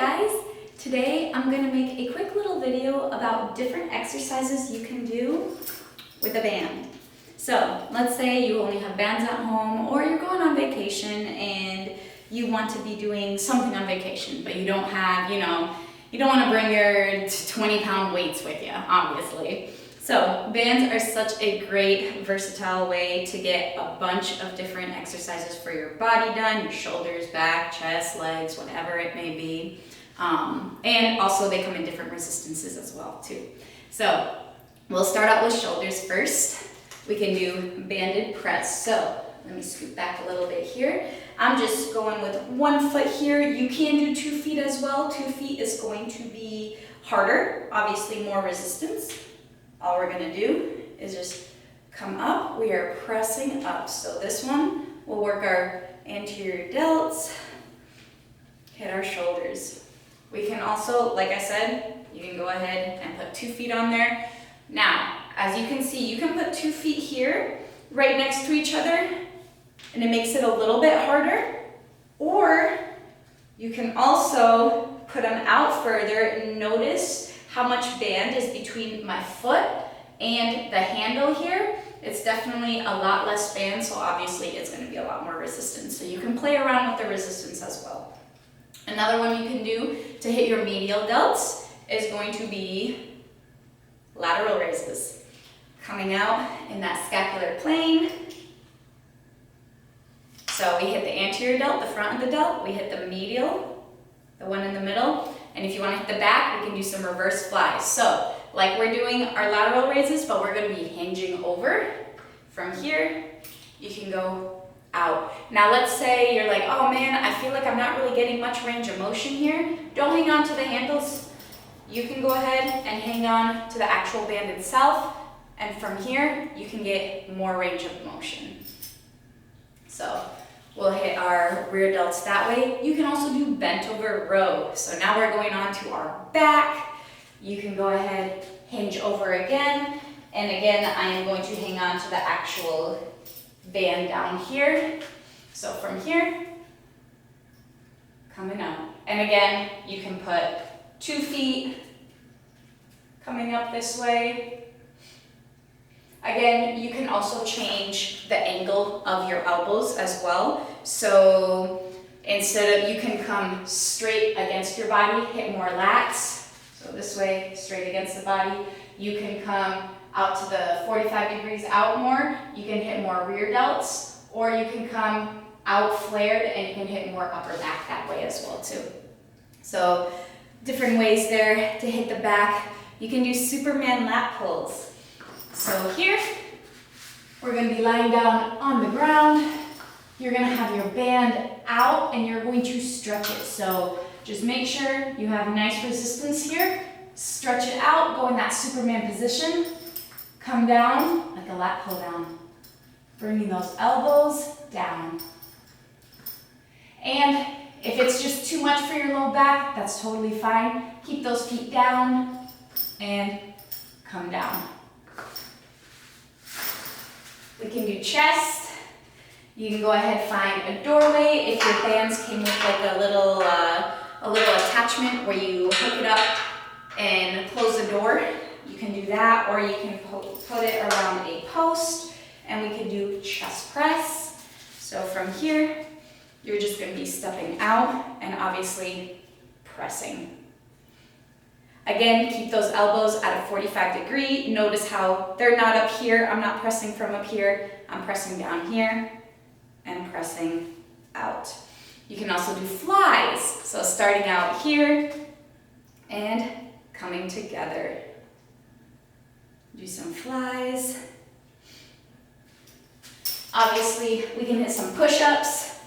guys! Today I'm going to make a quick little video about different exercises you can do with a band. So let's say you only have bands at home or you're going on vacation and you want to be doing something on vacation, but you don't have, you don't want to bring your 20-pound weights with you, obviously. So bands are such a great versatile way to get a bunch of different exercises for your body done, your shoulders, back, chest, legs, whatever it may be. And also they come in different resistances as well too. So we'll start out with shoulders first. We can do banded press. So let me scoot back a little bit here. I'm just going with 1 foot here. You can do 2 feet as well. 2 feet is going to be harder, obviously more resistance. All we're gonna do is just come up. We are pressing up. So this one, we'll work our anterior delts, hit our shoulders. We can also, like I said, you can go ahead and put 2 feet on there. Now, as you can see, you can put 2 feet here, right next to each other, and it makes it a little bit harder. Or you can also put them out further and notice how much band is between my foot and the handle here. It's definitely a lot less band, so obviously it's going to be a lot more resistance. So you can play around with the resistance as well. Another one you can do to hit your medial delts is going to be lateral raises. Coming out in that scapular plane. So we hit the anterior delt, the front of the delt, we hit the medial, the one in the middle, and if you want to hit the back, we can do some reverse flies. So like we're doing our lateral raises, but we're going to be hinging over. From here, you can go out. Now let's say you're like, oh man, I feel like I'm not really getting much range of motion here. Don't hang on to the handles. You can go ahead and hang on to the actual band itself. And from here, you can get more range of motion. So we'll hit our rear delts that way. You can also do bent over row. So now we're going on to our back. You can go ahead, hinge over again. And again, I am going to hang on to the actual band down here. So from here, coming up. And again, you can put 2 feet coming up this way. Again, you can also change the angle of your elbows as well. So instead of, you can come straight against your body, hit more lats. So this way, straight against the body. You can come out to the 45 degrees out more. You can hit more rear delts, or you can come out flared and you can hit more upper back that way as well too. So different ways there to hit the back. You can do Superman lat pulls. So here, we're going to be lying down on the ground. You're going to have your band out and you're going to stretch it. So just make sure you have nice resistance here. Stretch it out, go in that Superman position. Come down like a lat pull down. Bringing those elbows down. And if it's just too much for your low back, that's totally fine. Keep those feet down and come down. We can do chest. You can go ahead and find a doorway. If your bands came with like a little attachment where you hook it up and close the door, you can do that, or you can put it around a post, and we can do chest press. So from here, you're just going to be stepping out and obviously pressing. Again, keep those elbows at a 45 degree. Notice how they're not up here. I'm not pressing from up here. I'm pressing down here and pressing out. You can also do flies. So starting out here and coming together. Do some flies. Obviously, we can hit some push-ups.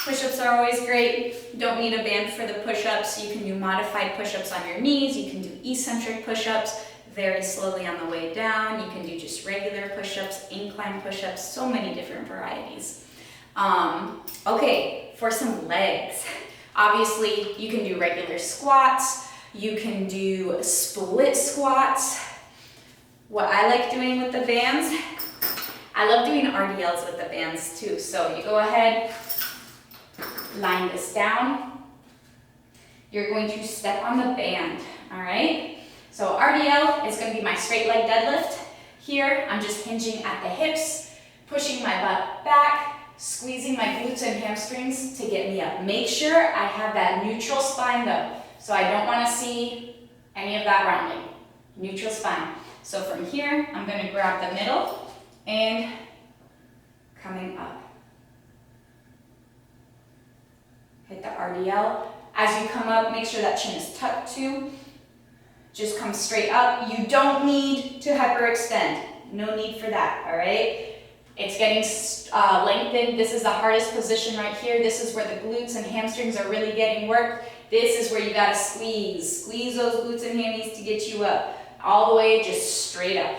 Push-ups are always great. Don't need a band for the push-ups. You can do modified push-ups on your knees. You can do eccentric push-ups very slowly on the way down. You can do just regular push-ups, incline push-ups, so many different varieties. Okay, for some legs. Obviously, you can do regular squats. You can do split squats. What I like doing with the bands, I love doing RDLs with the bands too. So you go ahead, line this down, you're going to step on the band, all right? So RDL is going to be my straight leg deadlift. Here, I'm just hinging at the hips, pushing my butt back, squeezing my glutes and hamstrings to get me up. Make sure I have that neutral spine though. So I don't want to see any of that rounding. Neutral spine. So from here, I'm going to grab the middle and coming up. Hit the RDL. As you come up, make sure that chin is tucked too. Just come straight up. You don't need to hyperextend. No need for that, all right? It's getting lengthened. This is the hardest position right here. This is where the glutes and hamstrings are really getting worked. This is where you gotta squeeze. Squeeze those glutes and hammies to get you up. All the way, just straight up.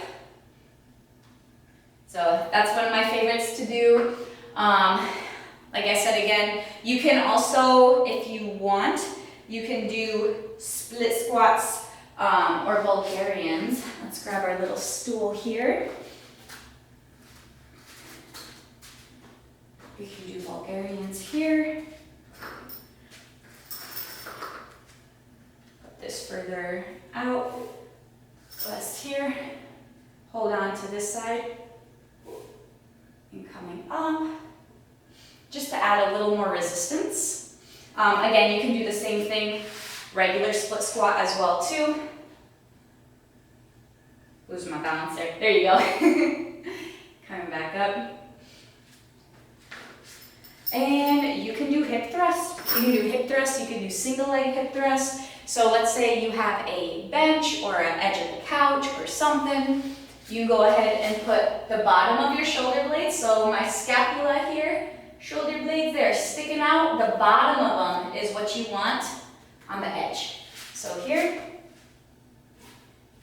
So that's one of my favorites to do. Like I said again, you can also, if you want, you can do split squats or Bulgarians. Let's grab our little stool here. We can do Bulgarians here. Put this further out. Rest here. Hold on to this side. And coming up. Just to add a little more resistance. Again, you can do the same thing, regular split squat as well too. Lose my balance there. There you go. Coming back up. And you can do hip thrust. You can do hip thrust, you can do single leg hip thrust. So let's say you have a bench or an edge of the couch or something. You go ahead and put the bottom of your shoulder blades, so my scapula here, shoulder blades there sticking out, the bottom of them is what you want on the edge. So here,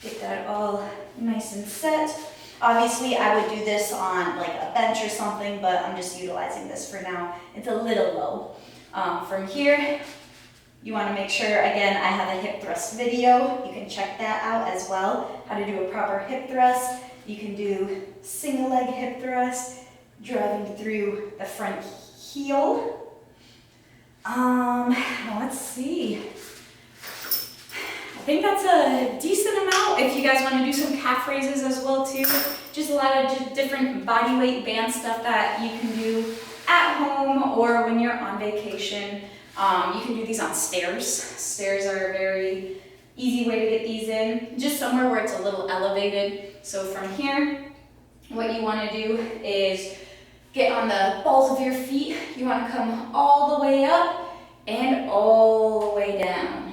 get that all nice and set. Obviously, I would do this on like a bench or something, but I'm just utilizing this for now. It's a little low. From here, you want to make sure, again, I have a hip thrust video. You can check that out as well, how to do a proper hip thrust. You can do single leg hip thrust, driving through the front heel. Let's see. I think that's a decent amount. If you guys want to do some calf raises as well too, just a lot of just different body weight band stuff that you can do at home or when you're on vacation. You can do these on stairs. Stairs are a very easy way to get these in, just somewhere where it's a little elevated. So from here, what you want to do is get on the balls of your feet. You want to come all the way up and all the way down.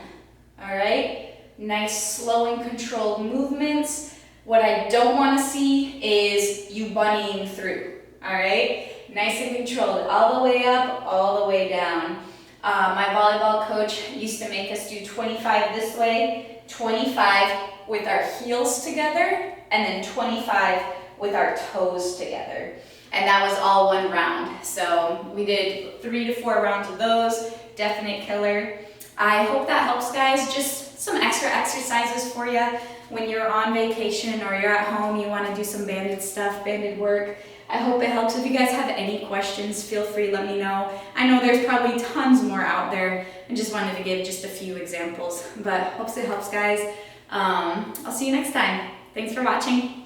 All right? Nice, slow and controlled movements. What I don't want to see is you bunnying through. All right? Nice and controlled, all the way up, all the way down. My volleyball coach used to make us do 25 this way, 25 with our heels together, and then 25 with our toes together. And that was all one round. So we did 3 to 4 rounds of those. Definite killer. I hope that helps, guys. Just some extra exercises for you when you're on vacation or you're at home, you want to do some banded stuff, banded work. I hope it helps. If you guys have any questions, feel free, let me know. I know there's probably tons more out there. I just wanted to give just a few examples, but hopes it helps, guys. I'll see you next time. Thanks for watching.